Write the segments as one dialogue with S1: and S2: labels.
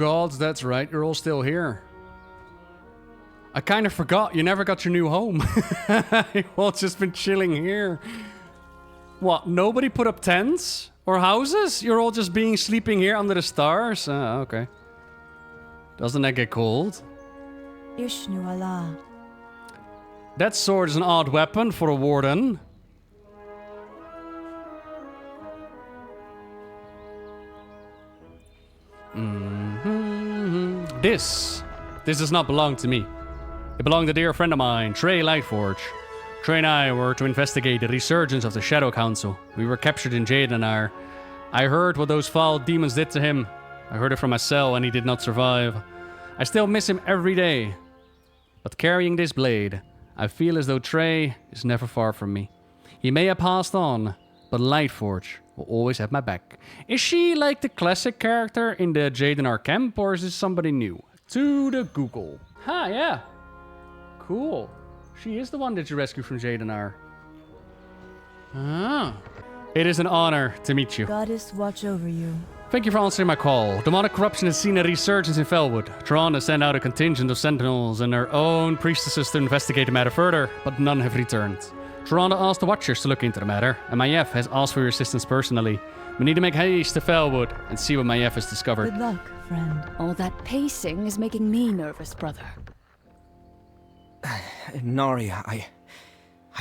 S1: god, that's right. You're all still here. I kind of forgot. You never got your new home. You've all just been chilling here. What? Nobody put up tents or houses? You're all just sleeping here under the stars? Okay. Doesn't that get cold?
S2: Ishnu Allah.
S1: That sword is an odd weapon for a warden. This does not belong to me. It belonged to a dear friend of mine, Trey Lightforge. Trey and I were to investigate the resurgence of the Shadow Council. We were captured in Jadenar. I heard what those foul demons did to him. I heard it from my cell and he did not survive. I still miss him every day. But carrying this blade, I feel as though Trey is never far from me. He may have passed on, but Lightforge will always have my back. Is she like the classic character in the Jadenar camp, or is this somebody new? To the Google. Yeah. Cool. She is the one that you rescued from Jadenar. It is an honor to meet you.
S2: Goddess watch over you.
S1: Thank you for answering my call. Demonic corruption has seen a resurgence in Felwood. Tron has sent out a contingent of sentinels and their own priestesses to investigate the matter further, but none have returned. Tron asked the Watchers to look into the matter, and Maiev has asked for your assistance personally. We need to make haste to Felwood and see what Maiev has discovered.
S2: Good luck, friend.
S3: All that pacing is making me nervous, brother.
S4: Nari, I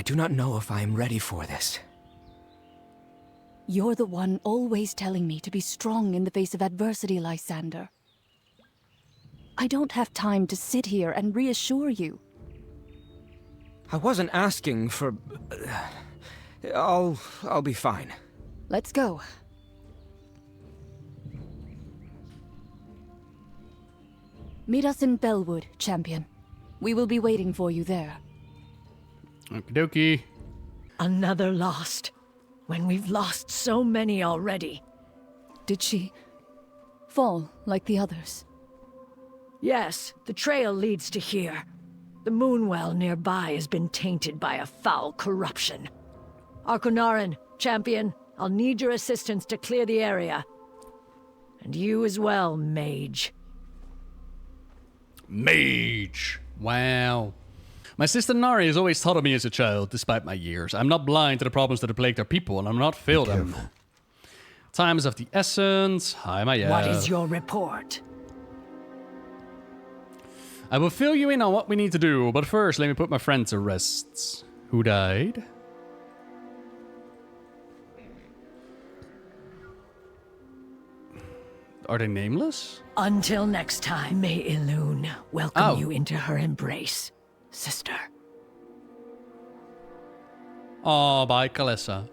S4: do not know if I am ready for this.
S3: You're the one always telling me to be strong in the face of adversity, Lysander. I don't have time to sit here and reassure you.
S4: I wasn't asking for... I'll be fine.
S3: Let's go. Meet us in Felwood, champion. We will be waiting for you there.
S1: Okie dokie.
S5: Another lost. When we've lost so many already.
S3: Did she fall like the others?
S5: Yes, the trail leads to here. The moonwell nearby has been tainted by a foul corruption. Arconarin, champion, I'll need your assistance to clear the area. And you as well, mage.
S1: Mage. Wow. My sister Nari has always taught me as a child, despite my years. I'm not blind to the problems that have plagued our people, and I'm not failed them. Time is of the essence. Hi, Maiev.
S5: What is your report?
S1: I will fill you in on what we need to do, but first let me put my friend to rest. Who died? Are they nameless?
S5: Until next time, may Elune welcome you into her embrace, sister.
S1: Oh, bye, Kalessa.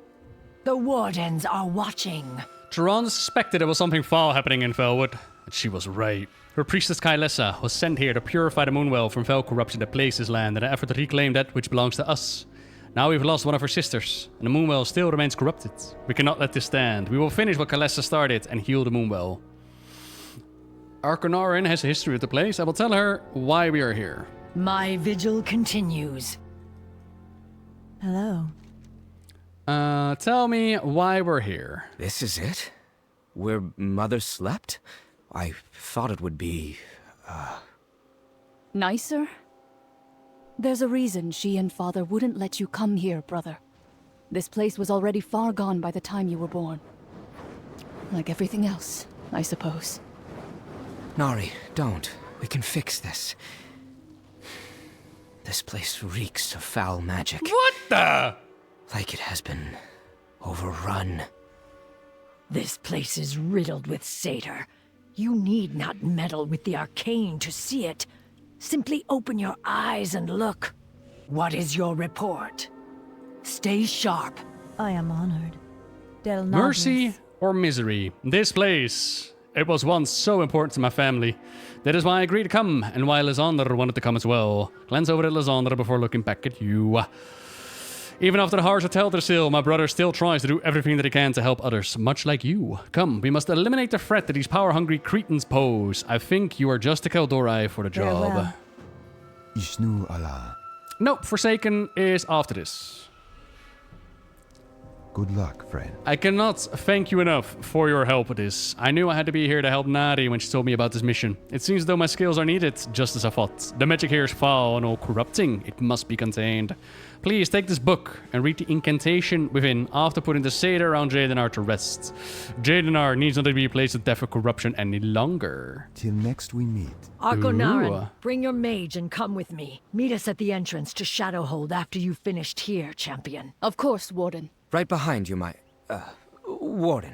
S5: The wardens are watching.
S1: Tyrone suspected there was something foul happening in Felwood, and she was right. Her priestess Kylessa was sent here to purify the moonwell from foul corruption that plagues this land in an effort to reclaim that which belongs to us. Now we've lost one of her sisters, and the moonwell still remains corrupted. We cannot let this stand. We will finish what Kylessa started and heal the moonwell. Arconarin has a history with the place. I will tell her why we are here.
S5: My vigil continues.
S2: Hello.
S1: Tell me why we're here.
S4: This is it? Where Mother slept? I thought it would be...
S3: Nicer? There's a reason she and Father wouldn't let you come here, brother. This place was already far gone by the time you were born. Like everything else, I suppose.
S4: Nari, don't. We can fix this. This place reeks of foul magic.
S1: What the?
S4: Like it has been overrun.
S5: This place is riddled with Satyr. You need not meddle with the arcane to see it. Simply open your eyes and look. What is your report? Stay sharp.
S2: I am honored. Del
S1: Mercy
S2: Nobles.
S1: or misery? This place. It was once so important to my family. That is why I agreed to come, and why Lysander wanted to come as well. Glance over at Lysander before looking back at you. Even after the harsh Teldrassil, my brother still tries to do everything that he can to help others, much like you. Come, we must eliminate the threat that these power-hungry Cretans pose. I think you are just a Keldorai for the job.
S2: Farewell.
S6: Ishnu Allah.
S1: Nope, Forsaken is after this.
S6: Good luck, friend.
S1: I cannot thank you enough for your help with this. I knew I had to be here to help Nari when she told me about this mission. It seems as though my skills are needed, just as I thought. The magic here is foul and all corrupting. It must be contained. Please take this book and read the incantation within after putting the Satyr around Jadenar to rest. Jadenar needs not to be placed with death or corruption any longer.
S6: Till next we meet.
S5: Arkonarin,
S1: Ooh.
S5: bring your mage and come with me. Meet us at the entrance to Shadowhold after you've finished here, champion.
S3: Of course, Warden.
S4: Right behind you, my... warden.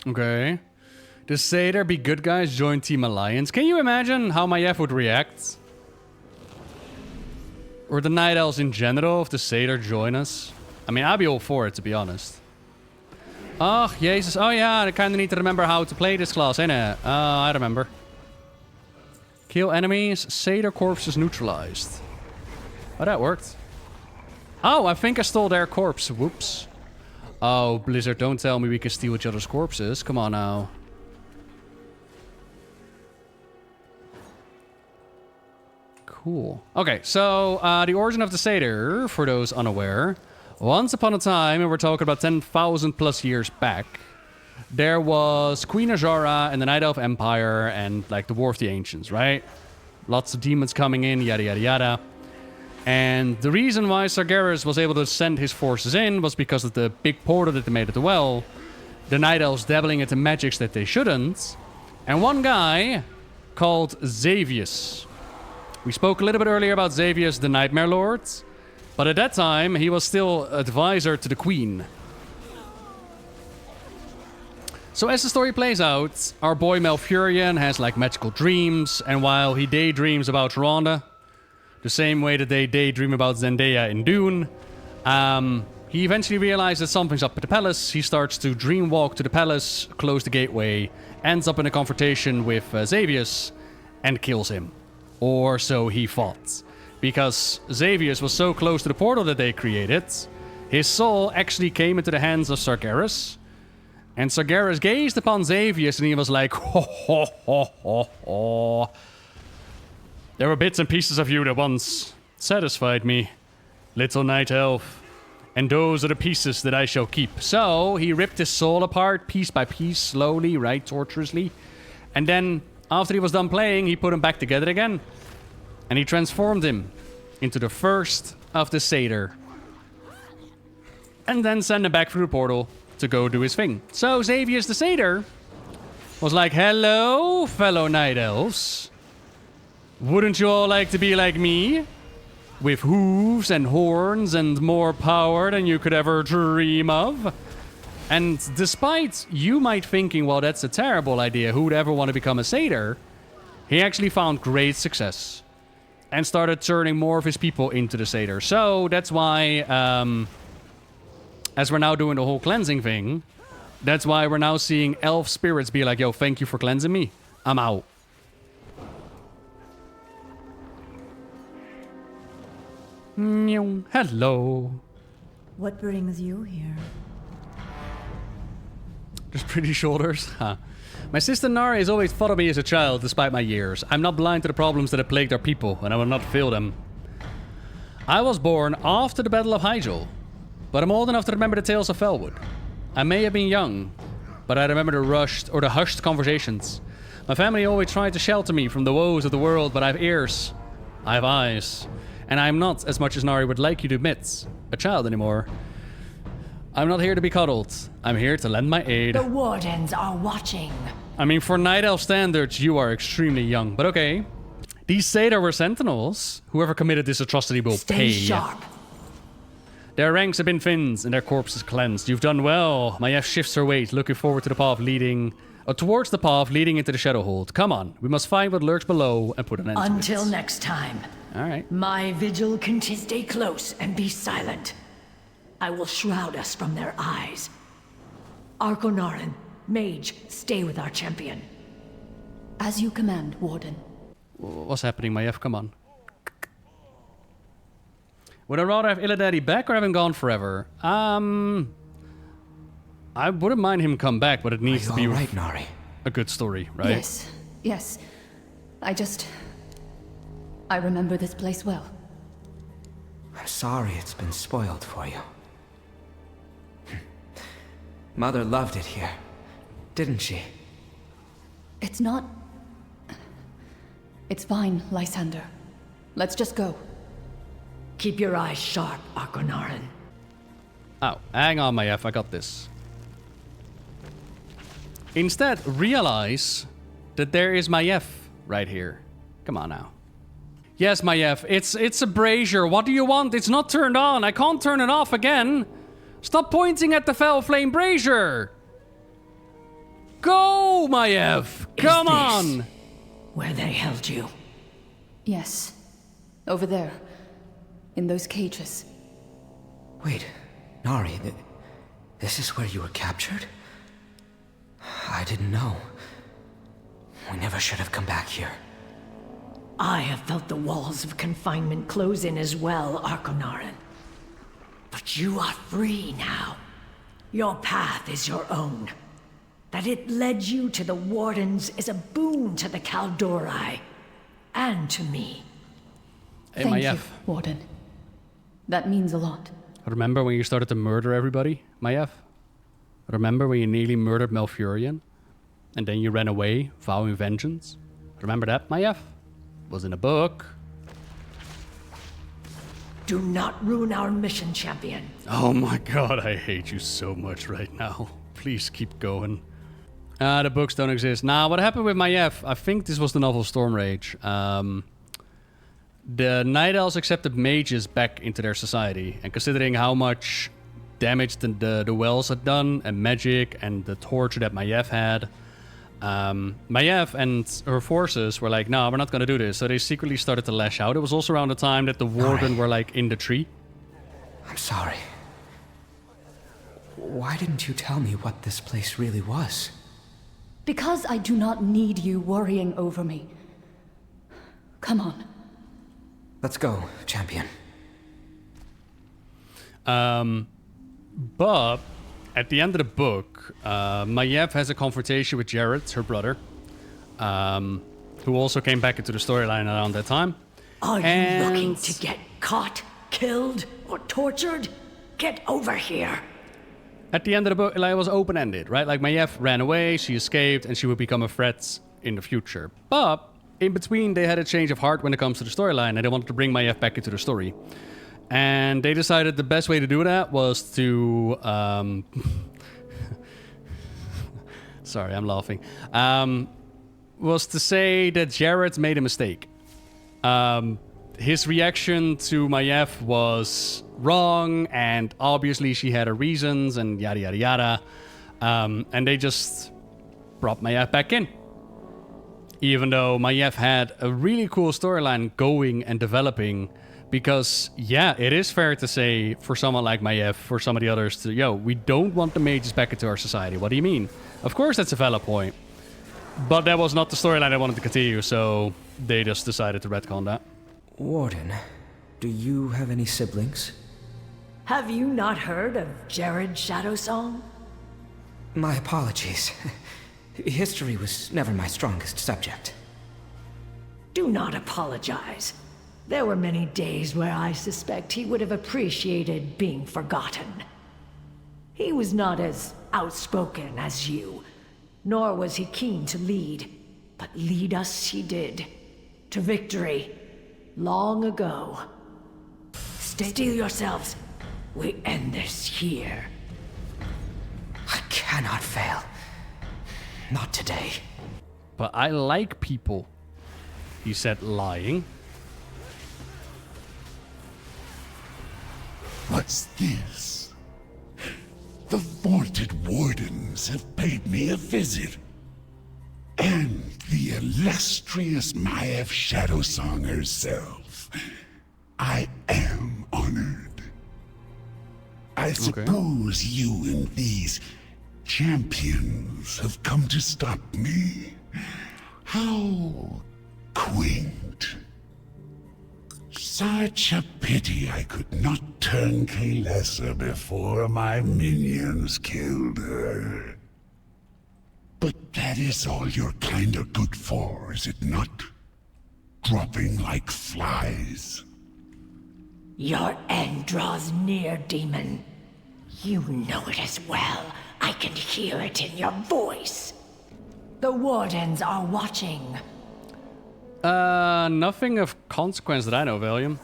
S1: Okay. The Satyr be good guys join Team Alliance. Can you imagine how Maiev would react? Or the Night Elves in general if the Satyr join us? I mean, I'd be all for it, to be honest. Oh, Jesus. Oh, yeah, I kind of need to remember how to play this class, innit? I remember. Kill enemies, Satyr corpses neutralized. Oh, that worked. Oh, I think I stole their corpse. Whoops. Oh, Blizzard, don't tell me we can steal each other's corpses. Come on now. Cool. Okay, so the origin of the Satyr, for those unaware. Once upon a time, and we're talking about 10,000 plus years back, there was Queen Azara and the Night Elf Empire and like the War of the Ancients, right? Lots of demons coming in, yada yada yada. And the reason why Sargeras was able to send his forces in was because of the big portal that they made at the well. The Night Elves dabbling into magics that they shouldn't. And one guy called Xavius. We spoke a little bit earlier about Xavius, the Nightmare Lord. But at that time, he was still advisor to the Queen. So as the story plays out, our boy Malfurion has like magical dreams. And while he daydreams about Rhonda, the same way that they daydream about Zendaya in Dune, he eventually realizes something's up at the palace. He starts to dream walk to the palace, close the gateway, ends up in a confrontation with Xavius, and kills him. Or so he thought. Because Xavius was so close to the portal that they created, his soul actually came into the hands of Sargeras. And Sargeras gazed upon Xavius and he was like, ho ho ho ho ho. There were bits and pieces of you that once satisfied me, little Night Elf. And those are the pieces that I shall keep. So he ripped his soul apart piece by piece, slowly, right, tortuously. And then, after he was done playing, he put him back together again. And he transformed him into the first of the Satyr. And then sent him back through the portal to go do his thing. So Xavius the Satyr was like, hello, fellow Night Elves. Wouldn't you all like to be like me? With hooves and horns and more power than you could ever dream of? And despite you might thinking, well, that's a terrible idea, who would ever want to become a Satyr? He actually found great success. And started turning more of his people into the Satyr. So that's why, as we're now doing the whole cleansing thing, that's why we're now seeing elf spirits be like, yo, thank you for cleansing me. I'm out. Hello.
S2: What brings you here?
S1: Just pretty shoulders, huh? My sister Nara has always thought of me as a child, despite my years. I'm not blind to the problems that have plagued our people, and I will not fail them. I was born after the Battle of Hyjal, but I'm old enough to remember the tales of Felwood. I may have been young, but I remember the hushed conversations. My family always tried to shelter me from the woes of the world, but I have ears, I have eyes, and I am not, as much as Nari would like you to admit, a child anymore. I'm not here to be cuddled. I'm here to lend my aid.
S5: The wardens are watching.
S1: I mean, for Night Elf standards, you are extremely young, but okay. These Satyr were sentinels. Whoever committed this atrocity will pay.
S5: Stay sharp.
S1: Their ranks have been thinned and their corpses cleansed. You've done well. Maiev shifts her weight, looking forward to the path leading... towards the path leading into the Shadowhold. Come on, we must find what lurks below and put an end to it.
S5: Until next time.
S1: Alright.
S5: My vigil can stay close and be silent. I will shroud us from their eyes. Arkonarin, mage, stay with our champion.
S3: As you command, Warden.
S1: What's happening, Maiev? Come on. Would I rather have Illidanny back or have him gone forever? I wouldn't mind him come back, but it needs to be
S4: right, Nari?
S1: a good story, right?
S3: Yes, yes. I remember this place well.
S4: I'm sorry it's been spoiled for you. Mother loved it here, didn't she?
S3: It's not... It's fine, Lysander. Let's just go.
S5: Keep your eyes sharp, Argonarin.
S1: Oh, hang on, Maiev, I got this. Instead, realize that there is Maiev right here. Come on now. Yes, Maiev, it's a brazier. What do you want? It's not turned on. I can't turn it off again. Stop pointing at the fell flame brazier. Go, Maiev. Come on.
S5: Where they held you?
S3: Yes. Over there. In those cages.
S4: Wait, Nari, this is where you were captured? I didn't know. We never should have come back here.
S5: I have felt the walls of confinement close in as well, Argonarin. But you are free now. Your path is your own. That it led you to the Wardens is a boon to the Kaldori. And to me.
S1: Hey,
S3: Thank
S1: Maiev.
S3: you, Warden. That means a lot.
S1: Remember when you started to murder everybody, Maiev? Remember when you nearly murdered Malfurion? And then you ran away, vowing vengeance? Remember that, Maiev? Was in a book.
S5: Do not ruin our mission, champion.
S1: Oh my god, I hate you so much right now. Please keep going. The books don't exist. Nah, what happened with Maiev? I think this was the novel Stormrage. The Night Elves accepted mages back into their society. And considering how much damage the wells had done, and magic, and the torture that Maiev had, Maiev and her forces were like, no, we're not going to do this. So they secretly started to lash out. It was also around the time that the warden were like in the tree.
S4: I'm sorry. Why didn't you tell me what this place really was?
S3: Because I do not need you worrying over me. Come on.
S4: Let's go, champion.
S1: But at the end of the book, Maiev has a confrontation with Jared, her brother, who also came back into the storyline around that time.
S5: Are you looking to get caught, killed, or tortured? Get over here.
S1: At the end of the book, it was open-ended, right? Like, Maiev ran away, she escaped, and she would become a threat in the future. But in between, they had a change of heart when it comes to the storyline, and they wanted to bring Maiev back into the story. And they decided the best way to do that was to... Sorry, I'm laughing. Was to say that Jared made a mistake. His reaction to Maiev was wrong, and obviously she had her reasons, and yada yada yada. And they just brought Maiev back in. Even though Maiev had a really cool storyline going and developing, because, yeah, it is fair to say for someone like Maiev, for some of the others, to, yo, we don't want the mages back into our society. What do you mean? Of course that's a valid point. But that was not the storyline I wanted to continue, so they just decided to retcon that.
S4: Warden, do you have any siblings?
S5: Have you not heard of Jared Shadowsong?
S4: My apologies. History was never my strongest subject.
S5: Do not apologize. There were many days where I suspect he would have appreciated being forgotten. He was not as outspoken as you, nor was he keen to lead, but lead us he did. To victory. Long ago. Steel yourselves. We end this here.
S4: I cannot fail. Not today.
S1: But I like people, he said, lying.
S6: What's this? The vaunted wardens have paid me a visit. And the illustrious Maiev Shadowsong herself. I am honored. I suppose you and these champions have come to stop me. How quaint. Such a pity I could not turn Kalesa before my minions killed her. But that is all you're kinda good for, is it not? Dropping like flies.
S5: Your end draws near, demon. You know it as well. I can hear it in your voice. The wardens are watching.
S1: Nothing of consequence that I know, Valium.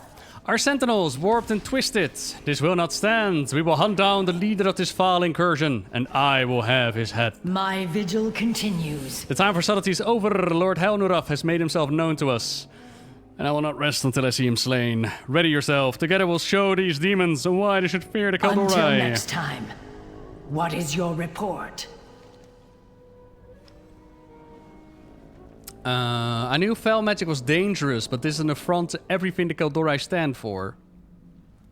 S1: Our sentinels warped and twisted. This will not stand. We will hunt down the leader of this foul incursion, and I will have his head.
S5: My vigil continues.
S1: The time for subtlety is over. Lord Helmeroth has made himself known to us, and I will not rest until I see him slain. Ready yourself. Together we'll show these demons why they should fear the Kaldorai.
S5: Until next time, what is your report?
S1: I knew foul magic was dangerous, but this is an affront to everything the Kaldorai stand for.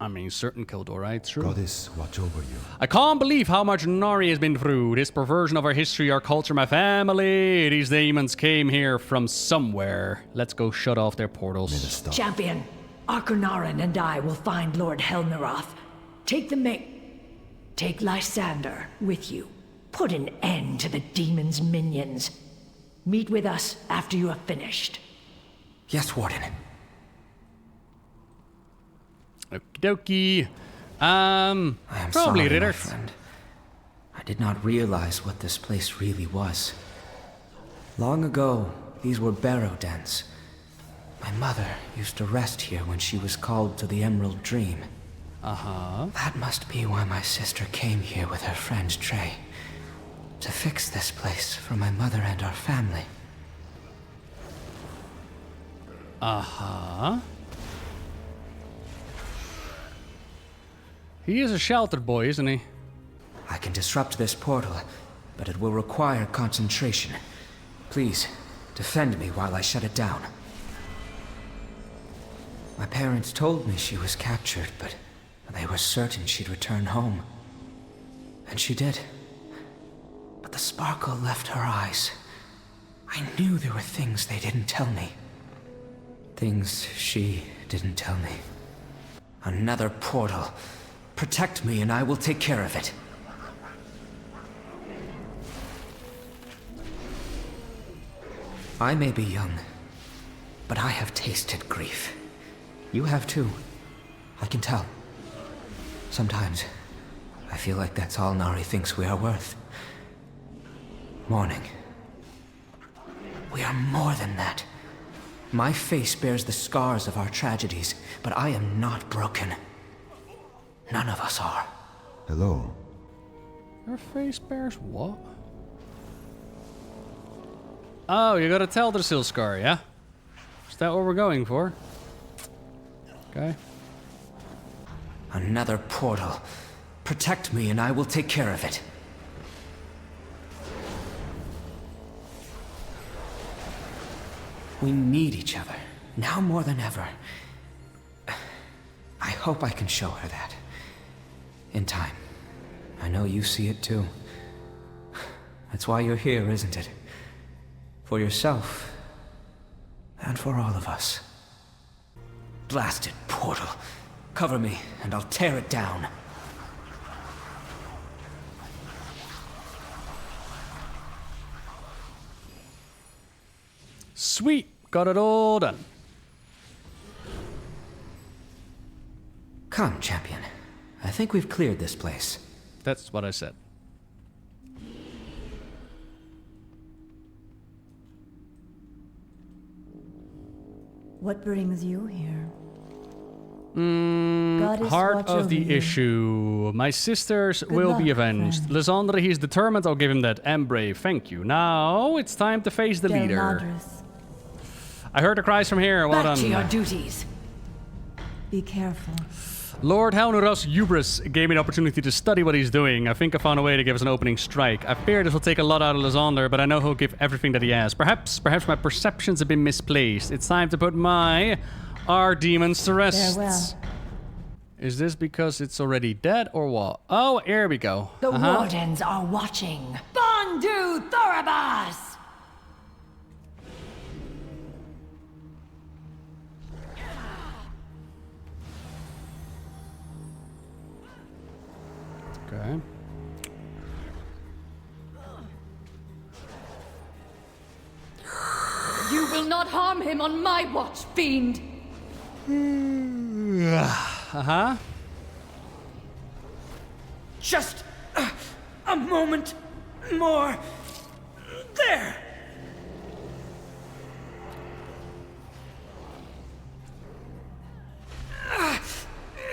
S1: I mean, certain Kaldorai, true.
S7: Goddess, watch over you.
S1: I can't believe how much Nari has been through. This perversion of our history, our culture, my family. These demons came here from somewhere. Let's go shut off their portals.
S7: Minister.
S5: Champion, Arconarin and I will find Lord Helmeroth. Take Lysander with you. Put an end to the demon's minions. Meet with us after you have finished.
S4: Yes, Warden.
S1: Okie dokie.
S4: I am
S1: Probably
S4: sorry, my
S1: Ritter.
S4: friend. I did not realize what this place really was. Long ago, these were barrow dens. My mother used to rest here when she was called to the Emerald Dream. That must be why my sister came here with her friend Trey. To fix this place for my mother and our family.
S1: He is a sheltered boy, isn't he?
S4: I can disrupt this portal, but it will require concentration. Please, defend me while I shut it down. My parents told me she was captured, but they were certain she'd return home. And she did. But the sparkle left her eyes. I knew there were things they didn't tell me. Things she didn't tell me. Another portal. Protect me and I will take care of it. I may be young, but I have tasted grief. You have too. I can tell. Sometimes, I feel like that's all Nari thinks we are worth. Morning. We are more than that. My face bears the scars of our tragedies, but I am not broken. None of us are.
S7: Hello.
S1: Your face bears what? Oh, you got a Teldrassil scar, yeah? Is that what we're going for? Okay.
S4: Another portal. Protect me and I will take care of it. We need each other, now more than ever. I hope I can show her that. In time. I know you see it too. That's why you're here, isn't it? For yourself. And for all of us. Blasted portal. Cover me, and I'll tear it down.
S1: Sweet. Got it all done.
S4: Come, champion. I think we've cleared this place.
S1: That's what I said.
S2: What brings you here? Goddess,
S1: Heart
S2: watch
S1: of
S2: over
S1: the
S2: you.
S1: issue. My sisters will be
S2: luck,
S1: avenged.
S2: friend.
S1: Lysander, he's determined. I'll give him that. And brave. Thank you. Now it's time to face the leader.
S2: Delmadris,
S1: I heard the cries from here. Well
S5: Back to your
S1: done.
S5: duties.
S2: be careful.
S1: Lord Helmeroth's hubris gave me the opportunity to study what he's doing. I think I found a way to give us an opening strike. I fear this will take a lot out of Lysander, but I know he'll give everything that he has. Perhaps my perceptions have been misplaced. It's time to put our demons to rest.
S2: Farewell.
S1: Is this because it's already dead or what? Oh, here we go.
S5: The wardens are watching. Bondu Thorabas!
S1: Okay.
S3: You will not harm him on my watch, fiend!
S1: Uh-huh.
S4: Just a moment more. There!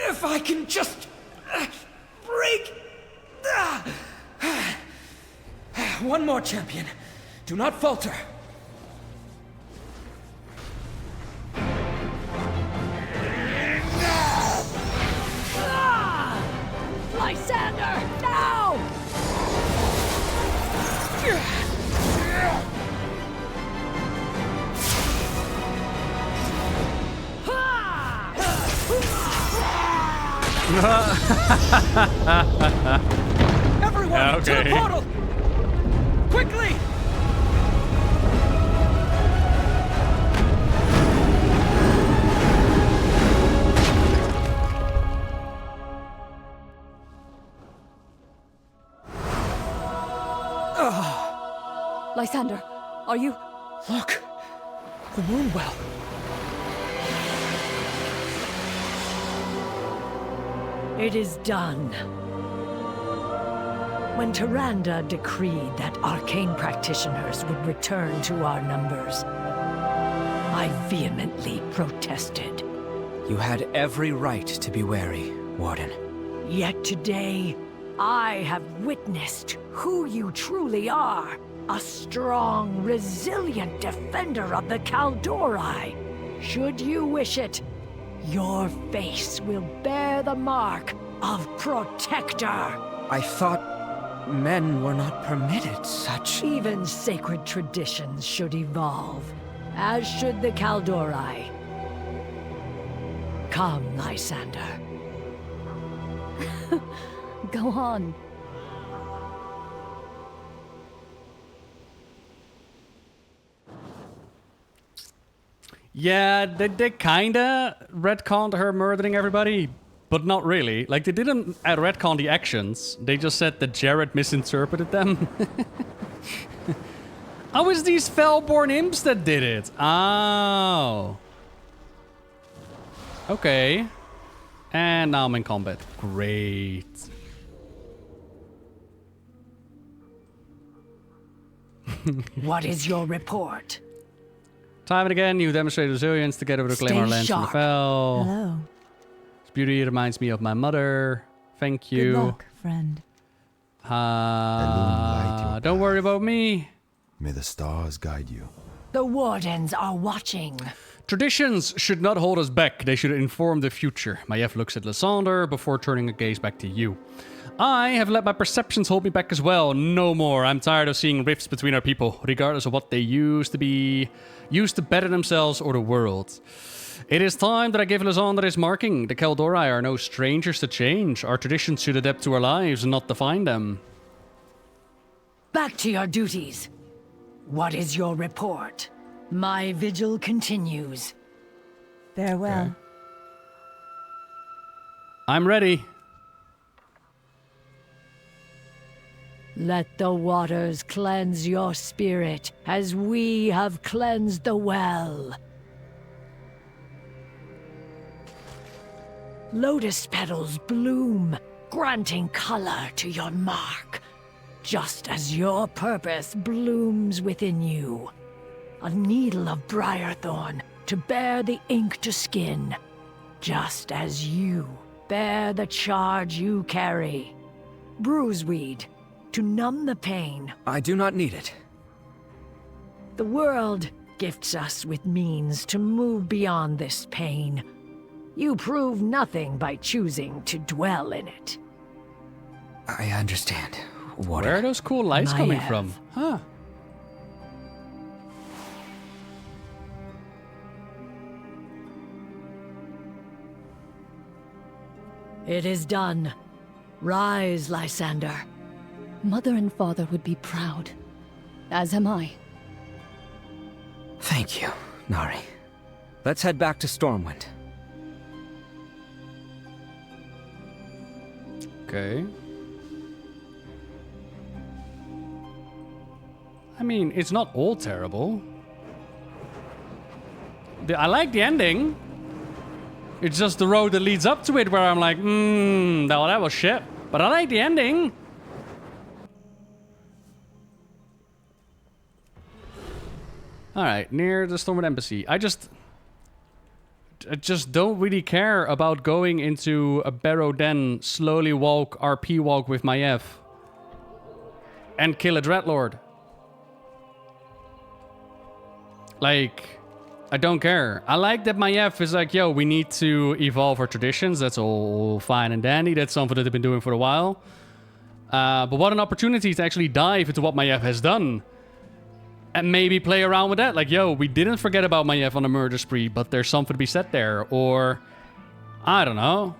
S4: If I can just break... One more, champion. Do not falter.
S5: Lysander, now!
S4: Everyone, to the portal! Quickly!
S3: Lysander, are you...
S4: Look! The moon well.
S5: It is done. When Tyrande decreed that arcane practitioners would return to our numbers, I vehemently protested.
S4: You had every right to be wary, Warden.
S5: Yet today, I have witnessed who you truly are. A strong, resilient defender of the Kaldori. Should you wish it, your face will bear the mark of Protector.
S4: I thought men were not permitted such...
S5: Even sacred traditions should evolve, as should the Kaldori. Come, Lysander.
S3: Go on.
S1: Yeah, they kinda retconned her murdering everybody, but not really. Like, they didn't retcon the actions. They just said that Jared misinterpreted them. Oh, it's these Fellborn imps that did it. Oh. Okay. And now I'm in combat. Great.
S5: What is your report?
S1: Time and again, you demonstrate resilience together with reclaim our lands from the Fel.
S2: Hello.
S1: Its beauty reminds me of my mother. Thank you.
S2: Good luck, friend.
S1: Don't worry about me.
S7: May the stars guide you.
S5: The Wardens are watching.
S1: Traditions should not hold us back. They should inform the future. Maiev looks at Lysander before turning a gaze back to you. I have let my perceptions hold me back as well. No more. I'm tired of seeing rifts between our people, regardless of what they used to better themselves or the world. It is time that I give Lysander his marking. The Kaldori are no strangers to change. Our traditions should adapt to our lives and not define them.
S5: Back to your duties. What is your report? My vigil continues.
S2: Farewell.
S1: Okay. I'm ready.
S5: Let the waters cleanse your spirit, as we have cleansed the well. Lotus petals bloom, granting color to your mark, just as your purpose blooms within you. A needle of briarthorn to bear the ink to skin, just as you bear the charge you carry. Bruiseweed to numb the pain.
S4: I do not need it.
S5: The world gifts us with means to move beyond this pain. You prove nothing by choosing to dwell in it.
S4: I understand. What?
S1: Where are those cool lights coming
S5: Maiev.
S1: from? Huh.
S5: It is done. Rise, Lysander.
S3: Mother and father would be proud. As am I.
S4: Thank you, Nari. Let's head back to Stormwind.
S1: Okay. I mean, it's not all terrible. I like the ending. It's just the road that leads up to it where I'm like, that was shit. But I like the ending. Alright, near the Stormwood Embassy. I just don't really care about going into a barrow den, slowly walk, RP walk with Maiev. And kill a Dreadlord. Like, I don't care. I like that Maiev is like, yo, we need to evolve our traditions. That's all fine and dandy. That's something that they've been doing for a while. But what an opportunity to actually dive into what Maiev has done. And maybe play around with that. Like, yo, we didn't forget about Maiev on a murder spree, but there's something to be said there. Or, I don't know.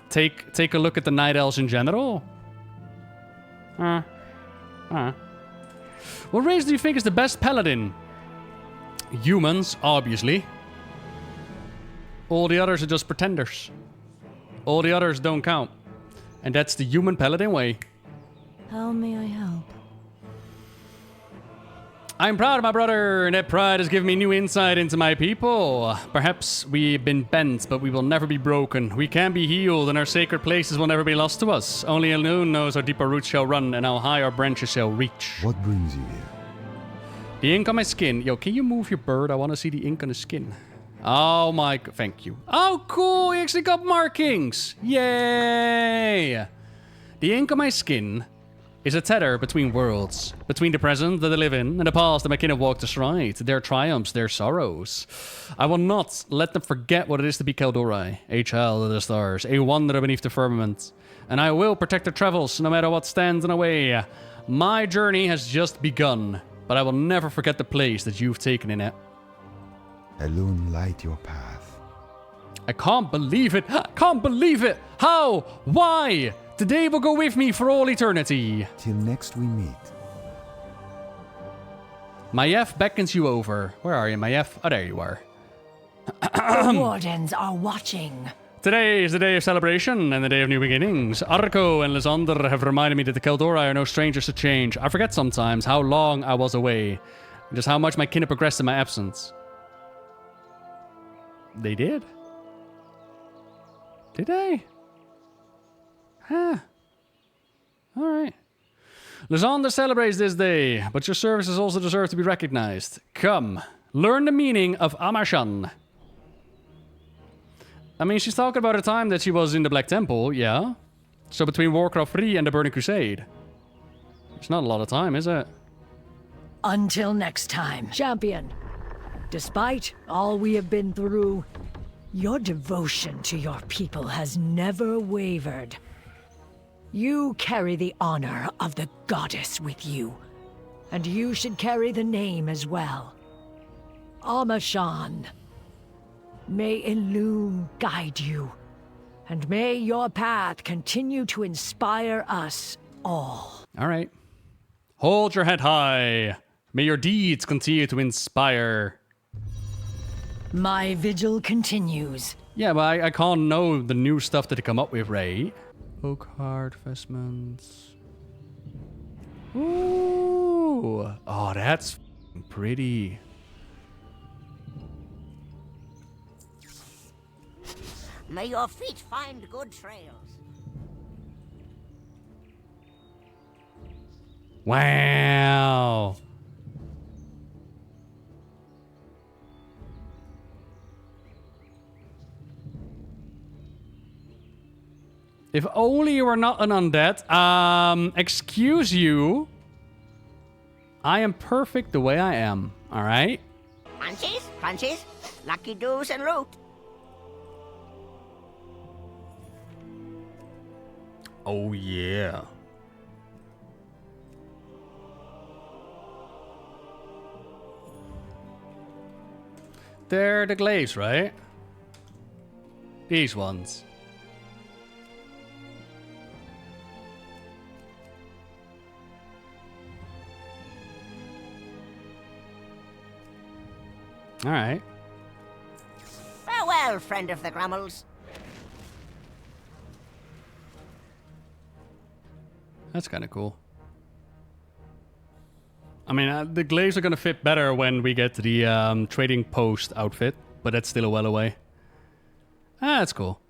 S1: Take a look at the Night Elves in general. What race do you think is the best paladin? Humans, obviously. All the others are just pretenders. All the others don't count. And that's the human paladin way.
S2: How may I help?
S1: I'm proud of my brother, and that pride has given me new insight into my people. Perhaps we've been bent, but we will never be broken. We can be healed, and our sacred places will never be lost to us. Only Elune knows how deep our roots shall run, and how high our branches shall reach.
S7: What brings you here?
S1: The ink on my skin. Yo, can you move your bird? I want to see the ink on the skin. Oh my... Thank you. Oh, cool! You actually got markings! Yay! The ink on my skin is a tether between worlds. Between the present that I live in and the past that my kin have walked astride. Their triumphs, their sorrows. I will not let them forget what it is to be Keldori, a child of the stars, a wanderer beneath the firmament. And I will protect their travels, no matter what stands in the way. My journey has just begun, but I will never forget the place that you've taken in it.
S7: Elune, light your path.
S1: I can't believe it! Can't believe it! How? Why? Today will go with me for all eternity.
S7: Till next we meet.
S1: Maiev beckons you over. Where are you, Maiev? Oh, there you are.
S5: The wardens are watching.
S1: Today is the day of celebration and the day of new beginnings. Arco and Lysander have reminded me that the Keldori are no strangers to change. I forget sometimes how long I was away, and just how much my kin have progressed in my absence. They did? Did they? Huh. Alright. Lysander celebrates this day, but your services also deserve to be recognized. Come, learn the meaning of Amashan. I mean, she's talking about a time that she was in the Black Temple, yeah? So between Warcraft 3 and the Burning Crusade. It's not a lot of time, is it?
S5: Until next time. Champion, despite all we have been through, your devotion to your people has never wavered. You carry the honor of the goddess with you, and you should carry the name as well. Amashan. May Elune guide you, and may your path continue to inspire us all.
S1: All right. Hold your head high. May your deeds continue to inspire.
S5: My vigil continues.
S1: Yeah, but I can't know the new stuff that they come up with, right? Oak heart vestments. Ooh. Oh, that's pretty.
S8: May your feet find good trails.
S1: Wow. If only you were not an undead. Excuse you. I am perfect the way I am, alright?
S8: Crunchies, crunchies, lucky doos and loot.
S1: Oh, yeah. They're the glaives, right? These ones. All right.
S8: Farewell, friend of the Grummels.
S1: That's kind of cool. I mean, the glaives are going to fit better when we get the trading post outfit, but that's still a well away. Ah, that's cool.